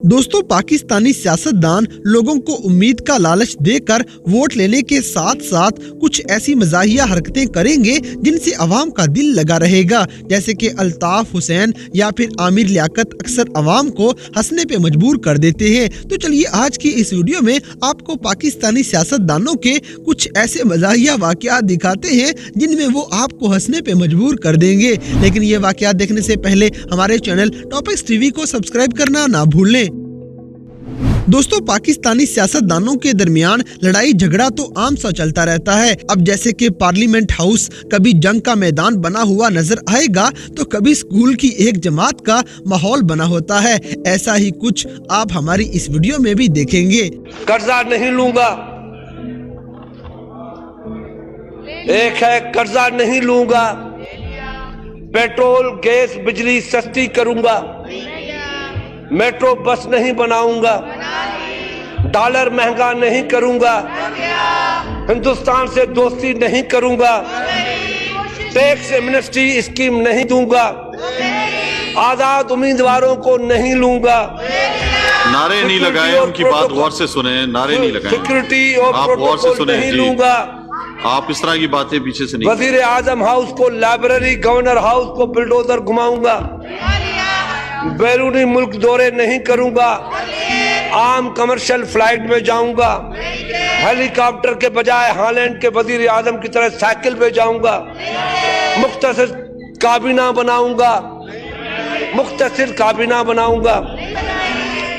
दोस्तों, पाकिस्तानी सियासतदान लोगों को उम्मीद का लालच देकर वोट लेने के साथ साथ कुछ ऐसी मज़ाहिया हरकतें करेंगे जिनसे अवाम का दिल लगा रहेगा, जैसे कि अल्ताफ हुसैन या फिर आमिर लियाकत अक्सर अवाम को हंसने पे मजबूर कर देते हैं। तो चलिए आज की इस वीडियो में आपको पाकिस्तानी सियासतदानों के कुछ ऐसे मज़ाहिया वाक़यात दिखाते हैं जिनमें वो आपको हंसने पे मजबूर कर देंगे। लेकिन ये वाक़यात देखने से पहले हमारे चैनल टॉपिक्स टीवी को सब्सक्राइब करना ना भूलें। दोस्तों, पाकिस्तानी सियासतदानों के दरमियान लड़ाई झगड़ा तो आम सा चलता रहता है। अब जैसे कि पार्लियामेंट हाउस कभी जंग का मैदान बना हुआ नजर आएगा तो कभी स्कूल की एक जमात का माहौल बना होता है। ऐसा ही कुछ आप हमारी इस वीडियो में भी देखेंगे। कर्जा नहीं लूंगा, एक है कर्जा नहीं लूंगा, पेट्रोल गैस बिजली सस्ती करूंगा, मेट्रो बस नहीं बनाऊंगा, डॉलर महंगा नहीं करूंगा, हिंदुस्तान से दोस्ती नहीं करूंगा, टैक्स एमनेस्टी स्कीम नहीं दूंगा, आजाद उम्मीदवारों को नहीं लूंगा। नारे नहीं लगाए, उनकी बात गौर से सुने। नारे नहीं लगाए, सिक्योरिटी और आप गौर से सुने नहीं लूंगा। आप इस तरह की बातें पीछे से नहीं। वजीर आजम हाउस को लाइब्रेरी, गवर्नर हाउस को बुलडोजर घुमाऊंगा, बैरूनी मुल्क दौरे नहीं करूंगा, आम कमर्शियल फ्लाइट में जाऊंगा, हेलीकॉप्टर के बजाय हालैंड के वजीर आजम की तरह साइकिल पे जाऊंगा, मुख्तसर काबीना बनाऊंगा,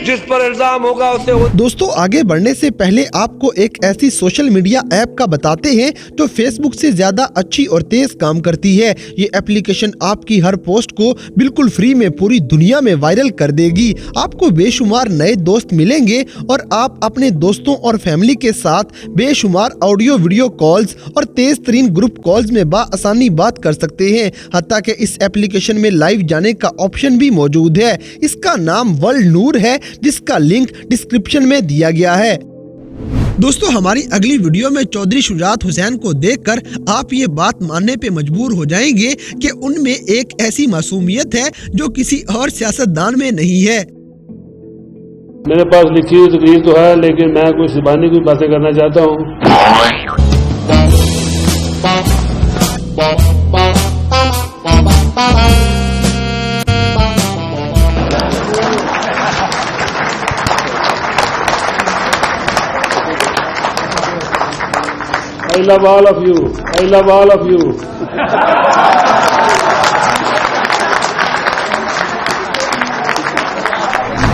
जिस पर इल्जाम होगा उसे। दोस्तों, आगे बढ़ने से पहले आपको एक ऐसी सोशल मीडिया ऐप का बताते हैं जो फेसबुक से ज्यादा अच्छी और तेज काम करती है। ये एप्लीकेशन आपकी हर पोस्ट को बिल्कुल फ्री में पूरी दुनिया में वायरल कर देगी। आपको बेशुमार नए दोस्त मिलेंगे और आप अपने दोस्तों और फैमिली के साथ बेशुमार ऑडियो वीडियो कॉल्स और तेज तरीन ग्रुप कॉल्स में आसानी बात कर सकते हैं। हत्ता कि इस एप्लीकेशन में लाइव जाने का ऑप्शन भी मौजूद है। इसका नाम वर्ल्ड नूर है, जिसका लिंक डिस्क्रिप्शन में दिया गया है। दोस्तों, हमारी अगली वीडियो में चौधरी शुजात हुसैन को देखकर आप ये बात मानने पे मजबूर हो जाएंगे कि उनमें एक ऐसी मासूमियत है जो किसी और सियासतदान में नहीं है। मेरे पास लिखी हुई तकरीर तो है, लेकिन मैं कुछ ज़बानी की बातें करना चाहता हूँ। I love all of you. I love all of you.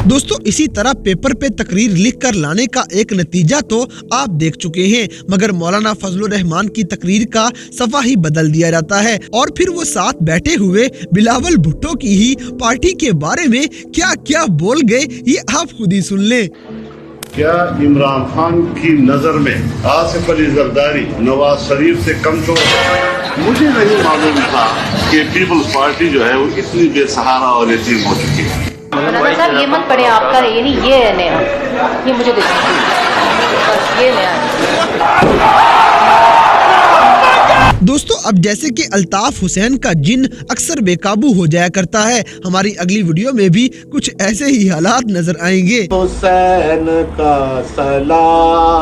दोस्तों, इसी तरह पेपर पे तकरीर लिख कर लाने का एक नतीजा तो आप देख चुके हैं, मगर मौलाना फजलुर रहमान की तकरीर का सफा ही बदल दिया जाता है और फिर वो साथ बैठे हुए बिलावल भुट्टो की ही पार्टी के बारे में क्या क्या बोल गए, ये आप खुद ही सुन लें। क्या इमरान खान की नजर में आसिफ अली जरदारी नवाज शरीफ से कमजोर है? मुझे नहीं मालूम था कि पीपल्स पार्टी जो है वो इतनी बेसहारा और यतीम हो चुकी है। साहब ये मत पढ़े, आपका ये नहीं, ये है नया, ये मुझे देखिए, बस ये नया। दोस्तों, अब जैसे कि अल्ताफ हुसैन का जिन अक्सर बेकाबू हो जाया करता है, हमारी अगली वीडियो में भी कुछ ऐसे ही हालात नजर आएंगे। हुसैन का सलाम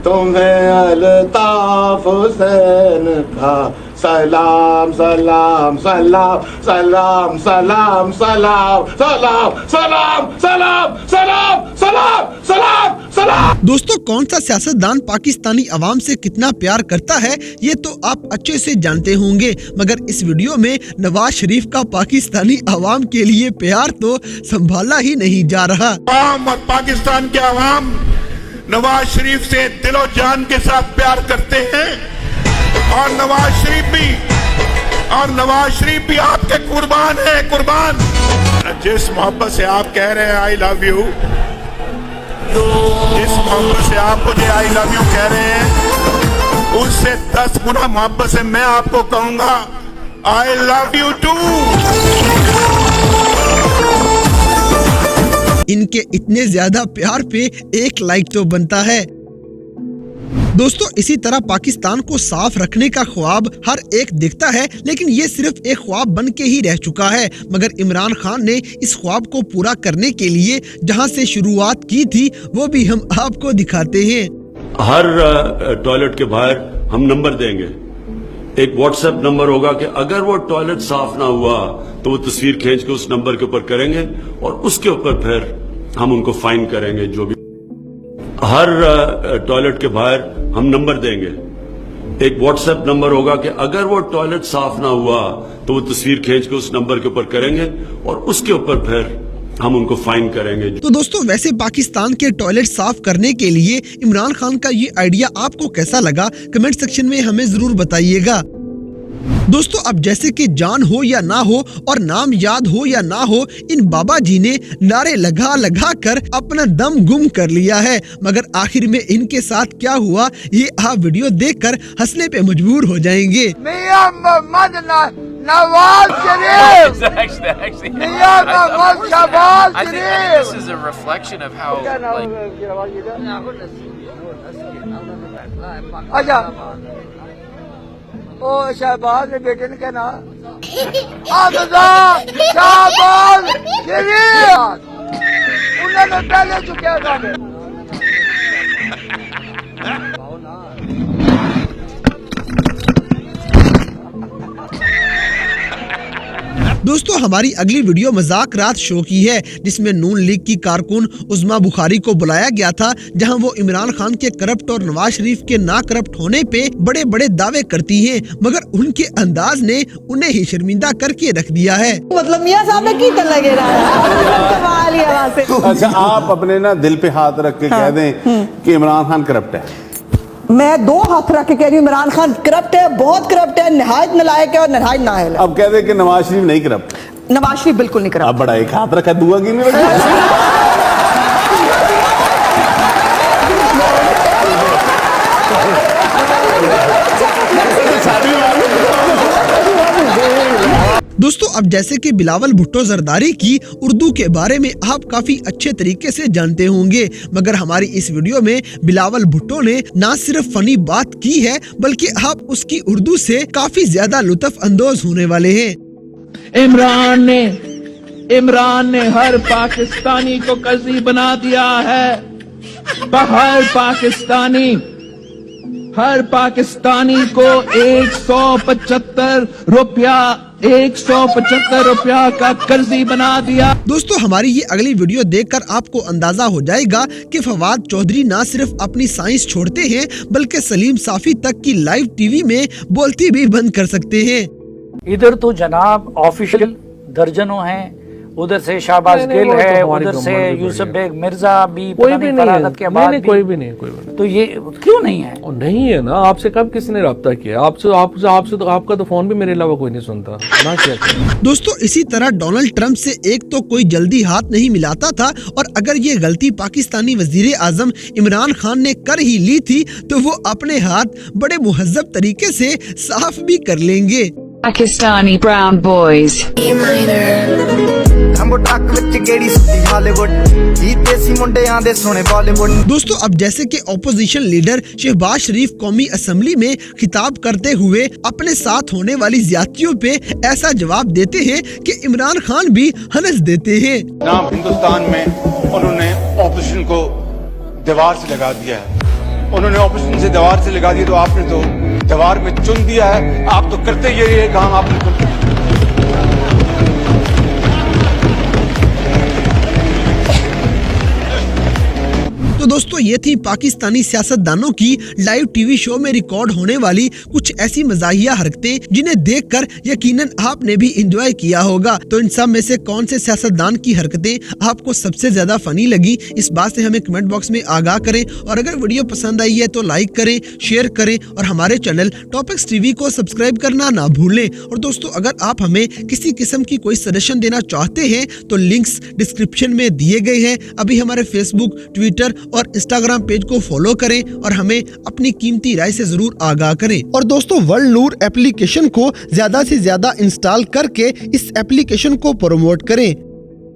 तुम्हें, अल्ताफ हुसैन का सलाम सलाम सलाम सलाम सलाम सलाम सलाम सलाम सलाम सलाम सलाम सलाम सलाम। दोस्तों, कौन सा सियासतदान पाकिस्तानी अवाम से कितना प्यार करता है ये तो आप अच्छे से जानते होंगे, मगर इस वीडियो में नवाज शरीफ का पाकिस्तानी अवाम के लिए प्यार तो संभाला ही नहीं जा रहा। अवाम और पाकिस्तान के अवाम नवाज शरीफ से दिलो जान के साथ प्यार करते हैं और नवाज शरीफ भी आपके कुर्बान है, कुर्बान। जिस मोहब्बत से आप कह रहे हैं आई लव यू, जिस मोहब्बत से आप मुझे आई लव यू कह रहे हैं, उससे 10 गुना मोहब्बत से मैं आपको कहूंगा आई लव यू टू। इनके इतने ज्यादा प्यार पे एक लाइक तो बनता है। दोस्तों इसी तरह पाकिस्तान को साफ रखने का ख्वाब हर एक देखता है, लेकिन ये सिर्फ एक ख्वाब बन के ही रह चुका है। मगर इमरान खान ने इस ख्वाब को पूरा करने के लिए जहां से शुरुआत की थी वो भी हम आपको दिखाते हैं। हर टॉयलेट के बाहर हम नंबर देंगे, एक व्हाट्सएप नंबर होगा कि अगर वो टॉयलेट साफ ना हुआ तो वो तस्वीर खींच के उस नंबर के ऊपर करेंगे और उसके ऊपर फिर हम उनको फाइन करेंगे। जो भी हर टॉयलेट के बाहर हम नंबर देंगे, एक व्हाट्सएप नंबर होगा कि अगर वो टॉयलेट साफ ना हुआ तो वो तस्वीर खींच के उस नंबर के ऊपर करेंगे और उसके ऊपर फिर हम उनको फाइन करेंगे। तो दोस्तों वैसे पाकिस्तान के टॉयलेट साफ करने के लिए इमरान खान का ये आइडिया आपको कैसा लगा, कमेंट सेक्शन में हमें जरूर बताइएगा। दोस्तों अब जैसे कि जान हो या ना हो और नाम याद हो या ना हो, इन बाबा जी ने नारे लगा लगा कर अपना दम गुम कर लिया है। मगर आखिर में इनके साथ क्या हुआ ये आप वीडियो देखकर हंसने पे मजबूर हो जाएंगे। मियां मोहम्मद नवाज शरीफ, मियां मोहम्मद शहबाज शरीफ। This is a reflection of how ओ शहबाज ने बेटे ने कहना शहबाज शरीफ, उन्होंने पहले चुके था। दोस्तों हमारी अगली वीडियो मजाक रात शो की है, जिसमें नून लीग की कारकुन उज़्मा बुखारी को बुलाया गया था, जहां वो इमरान खान के करप्ट और नवाज शरीफ के ना करप्ट होने पे बड़े बड़े दावे करती हैं, मगर उनके अंदाज ने उन्हें ही शर्मिंदा करके रख दिया है। मतलब मियां साहब ने की कर लगे रहा है। अच्छा आप अपने ना दिल पे हाथ रख के कह दें कि इमरान खान करप्ट है। मैं दो हाथ रख के कह रही हूँ इमरान खान करप्ट है, बहुत करप्ट है, निहायत नालायक है और निहायत नाअहल है। अब कह दे कि नवाज शरीफ नहीं करप्ट। नवाज शरीफ बिल्कुल नहीं करप्ट। अब बड़ा एक हाथ रखा, दुआ की नहीं रखी। दोस्तों अब जैसे कि बिलावल भुट्टो जरदारी की उर्दू के बारे में आप काफी अच्छे तरीके से जानते होंगे, मगर हमारी इस वीडियो में बिलावल भुट्टो ने ना सिर्फ फनी बात की है बल्कि आप उसकी उर्दू से काफी ज्यादा लुत्फ अंदोज होने वाले हैं। इमरान ने हर पाकिस्तानी को कज़ी बना दिया है। हर पाकिस्तानी को 175 रुपया का कर्जी बना दिया। दोस्तों हमारी ये अगली वीडियो देखकर आपको अंदाजा हो जाएगा कि फवाद चौधरी ना सिर्फ अपनी साइंस छोड़ते हैं बल्कि सलीम साफी तक की लाइव टीवी में बोलती भी बंद कर सकते हैं। इधर तो जनाब ऑफिशियल दर्जनों हैं, उधर से शाहबाज गिल है, उधर से यूसुफ बेग मिर्जा भी कोई भी नहीं है। के बाद कोई भी नहीं। तो ये क्यों नहीं है? और नहीं है ना, आपसे कब किसने रब्ता किया? आपसे तो आपका तो फोन भी मेरे अलावा कोई नहीं सुनता ना। क्या दोस्तों इसी तरह डोनाल्ड ट्रंप से एक तो कोई जल्दी हाथ नहीं मिलाता था, और अगर ये गलती पाकिस्तानी वजीर आजम इमरान खान ने कर ही ली थी तो वो अपने हाथ बड़े मुहज्जब तरीके से साफ भी कर लेंगे। Pakistani brown boys. दोस्तों अब जैसे कि ऑपोजिशन लीडर शहबाज शरीफ कौमी असम्बली में खिताब करते हुए अपने साथ होने वाली ज्यादतियों पे ऐसा जवाब देते हैं कि इमरान खान भी हंस देते हैं। जनाब हिंदुस्तान में उन्होंने ऑपोजिशन को दीवार से लगा दिया है। उन्होंने ऑपोजिशन से दीवार से लगा दिया तो आपने तो दीवार में चुन दिया है। आप तो करते ये काम आपने तो दोस्तों ये थी पाकिस्तानी सियासतदानों की लाइव टीवी शो में रिकॉर्ड होने वाली कुछ ऐसी मजाहिया हरकतें जिन्हें देखकर यकीनन आपने भी एंजॉय किया होगा। तो इन सब में से कौन से सियासतदान की हरकतें आपको सबसे ज्यादा फनी लगी, इस बात से हमें कमेंट बॉक्स में आगाह करें। और अगर वीडियो पसंद आई है तो लाइक करें, शेयर करें और हमारे चैनल टॉपिक्स टीवी को सब्सक्राइब करना ना भूलें। और दोस्तों अगर आप हमें किसी किस्म की कोई सजेशन देना चाहते हैं तो लिंक्स डिस्क्रिप्शन में दिए गए हैं। अभी हमारे फेसबुक, ट्विटर और इंस्टाग्राम पेज को फॉलो करें और हमें अपनी कीमती राय से जरूर आगाह करें। और दोस्तों वर्ल्ड नूर एप्लीकेशन को ज्यादा से ज्यादा इंस्टॉल करके इस एप्लीकेशन को प्रमोट करें।